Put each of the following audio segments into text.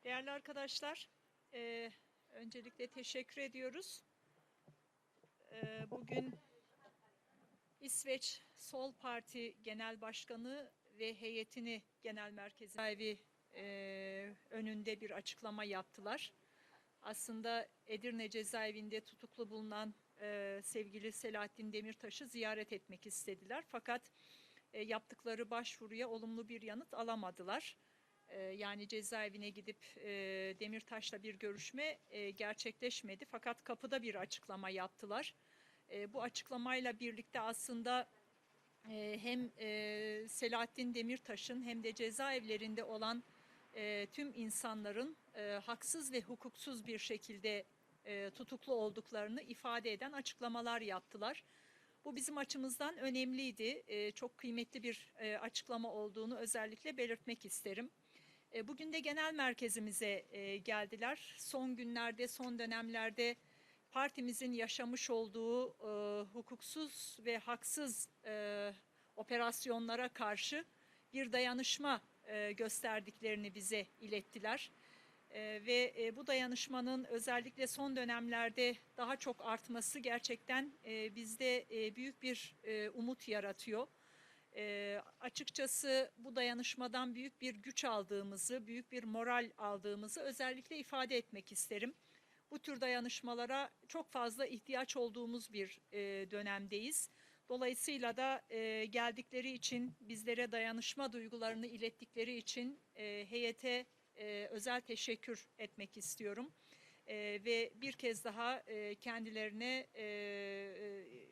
Değerli arkadaşlar, öncelikle teşekkür ediyoruz. Bugün İsveç Sol Parti Genel Başkanı ve heyetini genel merkezi önünde bir açıklama yaptılar. Aslında Edirne cezaevinde tutuklu bulunan sevgili Selahattin Demirtaş'ı ziyaret etmek istediler. Fakat yaptıkları başvuruya olumlu bir yanıt alamadılar. Yani cezaevine gidip Demirtaş'la bir görüşme gerçekleşmedi. Fakat kapıda bir açıklama yaptılar. Bu açıklamayla birlikte aslında hem Selahattin Demirtaş'ın hem de cezaevlerinde olan tüm insanların haksız ve hukuksuz bir şekilde tutuklu olduklarını ifade eden açıklamalar yaptılar. Bu bizim açımızdan önemliydi. Çok kıymetli bir açıklama olduğunu özellikle belirtmek isterim. Bugün de genel merkezimize geldiler. Son günlerde, son dönemlerde partimizin yaşamış olduğu hukuksuz ve haksız operasyonlara karşı bir dayanışma gösterdiklerini bize ilettiler. Ve bu dayanışmanın özellikle son dönemlerde daha çok artması gerçekten bizde büyük bir umut yaratıyor. Açıkçası bu dayanışmadan büyük bir güç aldığımızı, büyük bir moral aldığımızı özellikle ifade etmek isterim. Bu tür dayanışmalara çok fazla ihtiyaç olduğumuz bir dönemdeyiz. Dolayısıyla da geldikleri için, bizlere dayanışma duygularını ilettikleri için heyete özel teşekkür etmek istiyorum. Ve bir kez daha kendilerine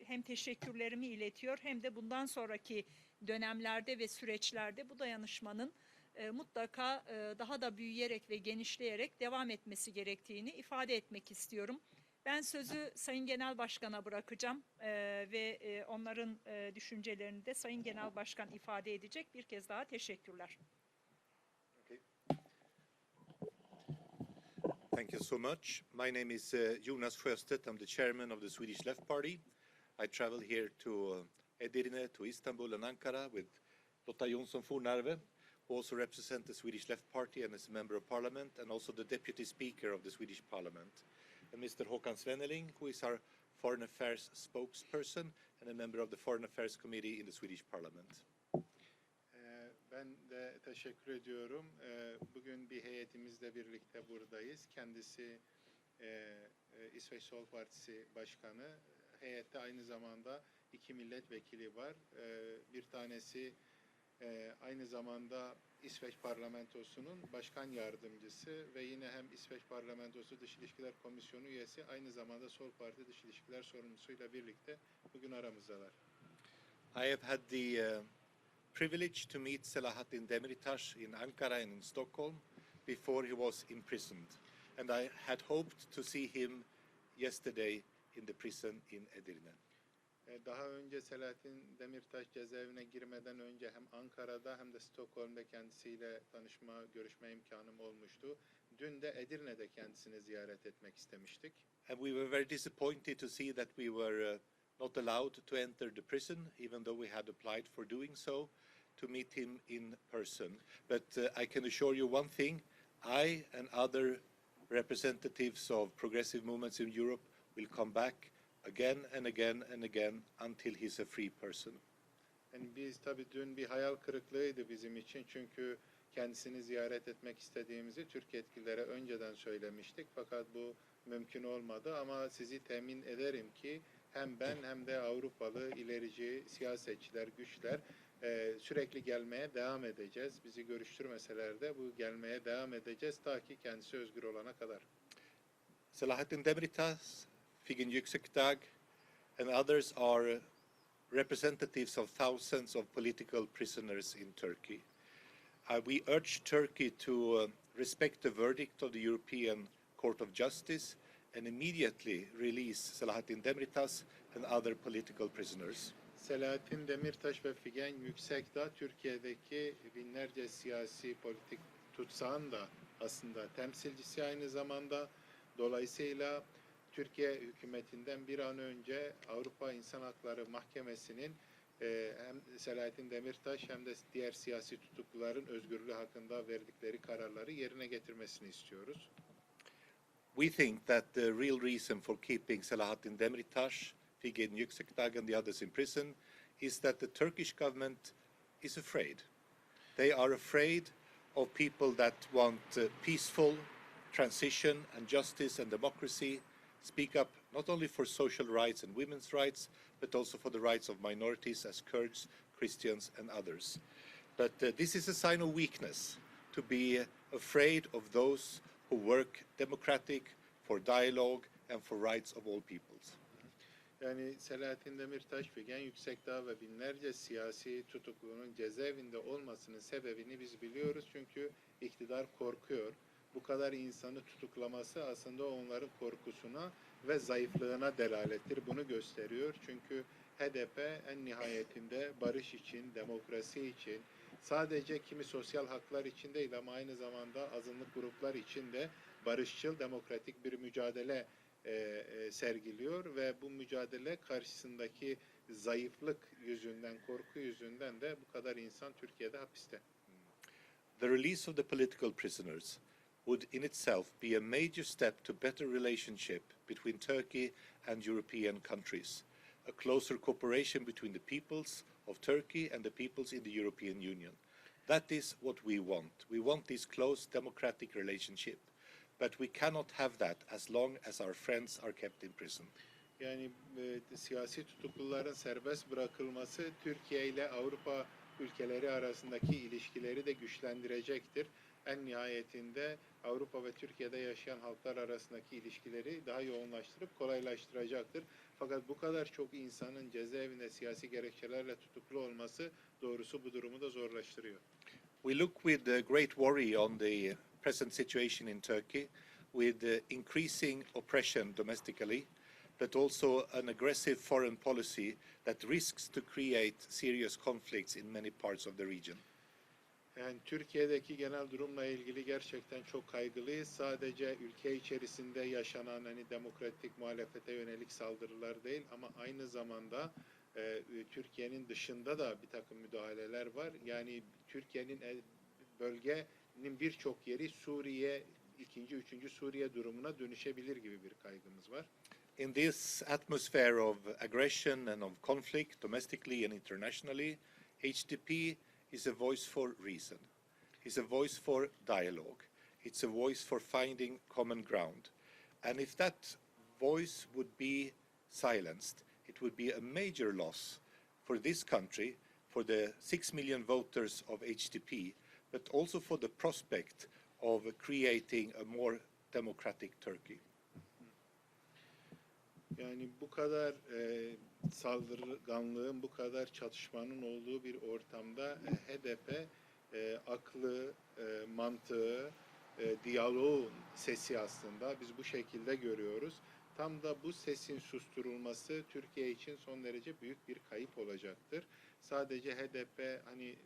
hem teşekkürlerimi iletiyor hem de bundan sonraki dönemlerde ve süreçlerde bu dayanışmanın mutlaka daha da büyüyerek ve genişleyerek devam etmesi gerektiğini ifade etmek istiyorum. Ben sözü Sayın Genel Başkan'a bırakacağım ve onların düşüncelerini de Sayın Genel Başkan ifade edecek. Bir kez daha teşekkürler. Okay. Thank you so much. My name is Jonas Sjöstedt. I'm the chairman of the Swedish Left Party. I travel here to Edirne, to Istanbul and Ankara with Lotta Jonsson Fornarve, who also represents the Swedish Left Party and is a member of parliament, and also the deputy speaker of the Swedish parliament, and Mr. Håkan Svenneling, who is our foreign affairs spokesperson and a member of the Foreign Affairs Committee in the Swedish parliament. Ben de teşekkür ediyorum. Bugün bir heyetimizle birlikte buradayız. Kendisi İsveç Sol Partisi Başkanı. Heyette aynı zamanda iki milletvekili var. Bir tanesi aynı zamanda İsveç Parlamentosu'nun başkan yardımcısı ve yine hem İsveç Parlamentosu Dış İlişkiler Komisyonu üyesi, aynı zamanda Sol Parti Dış İlişkiler sorumlusuyla birlikte bugün aramızdalar. I have had the privilege to meet Selahattin Demirtas in Ankara and in Stockholm before he was imprisoned. And I had hoped to see him yesterday in the prison in Edirne. Daha önce Selahattin Demirtaş cezaevine girmeden önce hem Ankara'da hem de Stockholm'da kendisiyle görüşme imkanım olmuştu. Dün de Edirne'de kendisini ziyaret etmek istemiştik. And we were very disappointed to see that we were not allowed to enter the prison, even though we had applied for doing so, to meet him in person. But I can assure you one thing, I and other representatives of progressive movements in Europe will come back again and again and again until he's a free person. Yani biz tabii dün bir hayal kırıklığıydı bizim için, çünkü kendisini ziyaret etmek istediğimizi Türk yetkililere önceden söylemiştik. Fakat bu mümkün olmadı, ama sizi temin ederim ki hem ben hem de Avrupalı ilerici siyasetçiler, güçler sürekli gelmeye devam edeceğiz. Bizi görüştürmeseler de bu gelmeye devam edeceğiz ta ki kendisi özgür olana kadar. Selahattin Demirtas, Figen Yüksekdag, and others are representatives of thousands of political prisoners in Turkey. We urge Turkey to respect the verdict of the European Court of Justice and immediately release Selahattin Demirtas and other political prisoners. Selahattin Demirtaş ve Figen Yüksekdağ, Türkiye'deki binlerce siyasi politik tutsağın da aslında temsilcisi aynı zamanda. Dolayısıyla Türkiye hükümetinden bir an önce Avrupa İnsan Hakları Mahkemesi'nin hem Selahattin Demirtaş hem de diğer siyasi tutukluların özgürlüğü hakkında verdikleri kararları yerine getirmesini istiyoruz. We think that the real reason for keeping Selahattin Demirtas, Figen Yüksekdag, and the others in prison is that the Turkish government is afraid. They are afraid of people that want peaceful transition and justice and democracy, speak up not only for social rights and women's rights, but also for the rights of minorities as Kurds, Christians, and others. But this is a sign of weakness, to be afraid of those who work democratic, for dialogue, and for rights of all peoples. Yani Selahattin Demirtaş, Figen Yüksekdağ ve binlerce siyasi tutuklunun cezaevinde olmasının sebebini biz biliyoruz. Çünkü iktidar korkuyor. Bu kadar insanı tutuklaması aslında onların korkusuna ve zayıflığına delalettir. Bunu gösteriyor. Çünkü HDP en nihayetinde barış için, demokrasi için, sadece kimi sosyal haklar için değil ama aynı zamanda azınlık gruplar için de barışçıl, demokratik bir mücadele sergiliyor ve bu mücadele karşısındaki zayıflık yüzünden, korku yüzünden de bu kadar insan Türkiye'de hapiste. The release of the political prisoners would in itself be a major step to better relationship between Turkey and European countries, a closer cooperation between the peoples of Turkey and the peoples in the European Union. That is what we want. We want this close democratic relationship. But we cannot have that as long as our friends are kept in prison. Yani siyasi tutukluların serbest bırakılması Türkiye ile Avrupa ülkeleri arasındaki ilişkileri de güçlendirecektir. En nihayetinde Avrupa ve Türkiye'de yaşayan halklar arasındaki ilişkileri daha yoğunlaştırıp kolaylaştıracaktır. Fakat bu kadar çok insanın cezaevinde siyasi gerekçelerle tutuklu olması doğrusu bu durumu da zorlaştırıyor. We look with great worry on the present situation in Turkey, with increasing oppression domestically, but also an aggressive foreign policy that risks to create serious conflicts in many parts of the region. Yani Türkiye'deki genel durumla ilgili gerçekten çok kaygılıyız. Sadece ülke içerisinde yaşanan demokratik muhalefete yönelik saldırılar değil ama aynı zamanda Türkiye'nin dışında da bir takım müdahaleler var. Yani Türkiye'nin bölgenin birçok yeri Suriye, 2. 3. Suriye durumuna dönüşebilir gibi bir kaygımız var. In this atmosphere of aggression and of conflict, domestically and internationally, HDP is a voice for reason. It's a voice for dialogue. It's a voice for finding common ground. And if that voice would be silenced, it would be a major loss for this country, for the 6 million voters of HDP, but also for the prospect of creating a more democratic Turkey. Yani bu kadar saldırganlığın, bu kadar çatışmanın olduğu bir ortamda HDP aklı, mantığı, diyaloğun sesi aslında biz bu şekilde görüyoruz. Tam da bu sesin susturulması Türkiye için son derece büyük bir kayıp olacaktır. Sadece HDP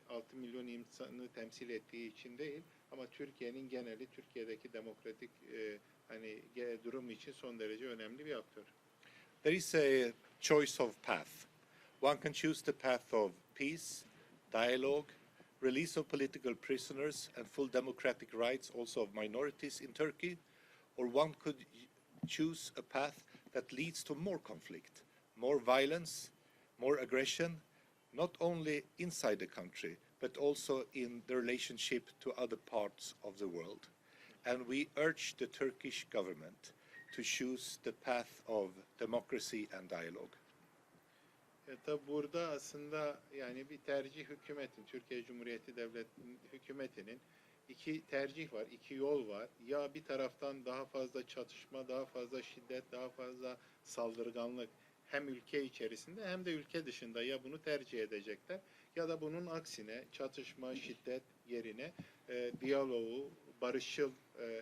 6 milyon insanı temsil ettiği için değil ama Türkiye'nin geneli, Türkiye'deki demokratik durum için son derece önemli bir aktör. There is a choice of path. One can choose the path of peace, dialogue, release of political prisoners, and full democratic rights also of minorities in Turkey, or one could choose a path that leads to more conflict, more violence, more aggression, not only inside the country, but also in the relationship to other parts of the world. And we urge the Turkish government to choose the path of democracy and dialogue. Tabi burada aslında yani bir tercih hükümetin, Türkiye Cumhuriyeti Devleti'nin hükümetinin iki tercih var, iki yol var. Ya bir taraftan daha fazla çatışma, daha fazla şiddet, daha fazla saldırganlık hem ülke içerisinde hem de ülke dışında ya bunu tercih edecekler ya da bunun aksine çatışma, şiddet yerine diyaloğu, barışçıl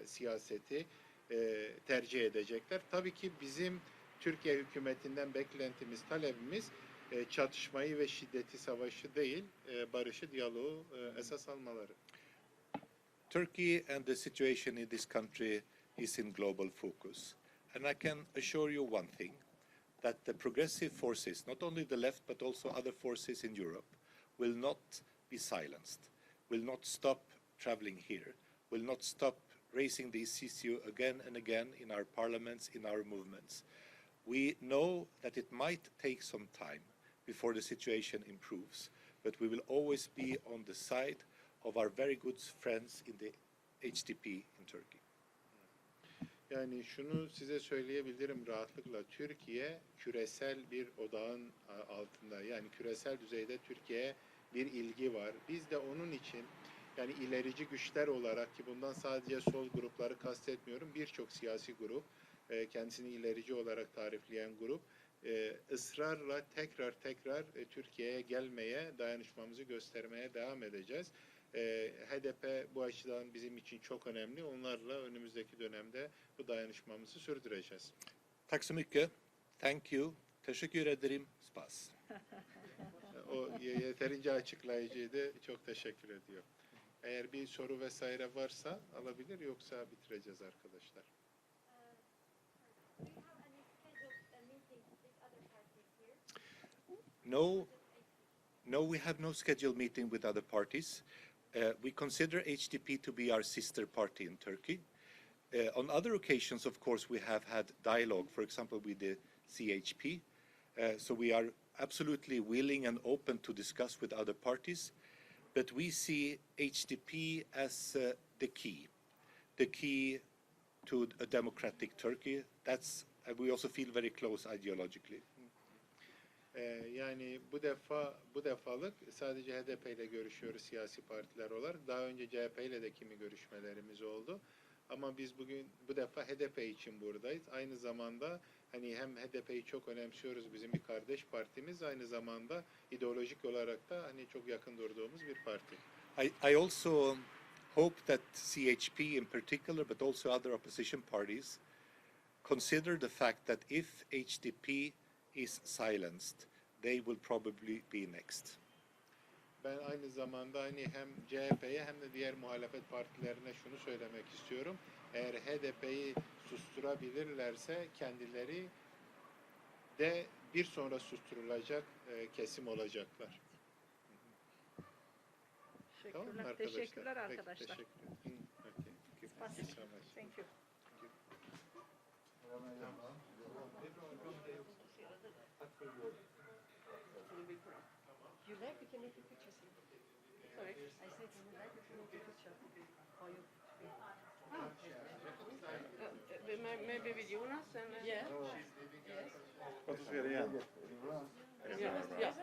siyaseti tercih edecekler. Tabii ki bizim Türkiye hükümetinden beklentimiz, talebimiz çatışmayı ve şiddeti, savaşı değil, barışı, diyaloğu esas almaları. Turkey and the situation in this country is in global focus. And I can assure you one thing, that the progressive forces, not only the left but also other forces in Europe, will not be silenced, will not stop traveling here, will not stop raising this issue again and again in our parliaments, in our movements. We know that it might take some time before the situation improves, but we will always be on the side of our very good friends in the HDP in Turkey. Yani şunu size söyleyebilirim rahatlıkla. Türkiye küresel bir odağın altında. Yani küresel düzeyde Türkiye'ye bir ilgi var. Biz de onun için yani ilerici güçler olarak, ki bundan sadece sol grupları kastetmiyorum, birçok siyasi grup, kendisini ilerici olarak tarifleyen grup, ısrarla tekrar Türkiye'ye gelmeye, dayanışmamızı göstermeye devam edeceğiz. HDP bu açıdan bizim için çok önemli. Onlarla önümüzdeki dönemde bu dayanışmamızı sürdüreceğiz. Tack så mycket. Thank you. Teşekkür ederim. Spas. O yeterince açıklayıcıydı. Çok teşekkür ediyorum. Eğer bir soru vesaire varsa alabilir, yoksa bitireceğiz arkadaşlar. No, we have no scheduled meeting with other parties. We consider HDP to be our sister party in Turkey. On other occasions, of course, we have had dialogue, for example, with the CHP. So we are absolutely willing and open to discuss with other parties. But we see HDP as the key to a democratic Turkey. We also feel very close ideologically. Yani bu defalık sadece HDP ile görüşüyoruz siyasi partiler olarak. Daha önce CHP ile de kimi görüşmelerimiz oldu. Ama biz bu defa HDP için buradayız. Aynı zamanda hani hem HDP'yi çok önemsiyoruz, bizim bir kardeş partimiz, aynı zamanda ideolojik olarak da hani çok yakın durduğumuz bir parti. I also hope that CHP in particular, but also other opposition parties, consider the fact that if HDP is silenced, they will probably be next. Ben aynı zamanda hani hem CHP'ye hem de diğer muhalefet partilerine şunu söylemek istiyorum. Eğer HDP'yi susturabilirlerse kendileri de bir sonra susturulacak kesim olacaklar. Tamam mı arkadaşlar? Teşekkürler Peki, arkadaşlar. teşekkür ederim. Okay. Thank you so much. Thank you. You like, we can make a picture. Sorry, I said you would like, we can make a picture for you. Maybe with Jonas and Yeah. yeah. Yeah.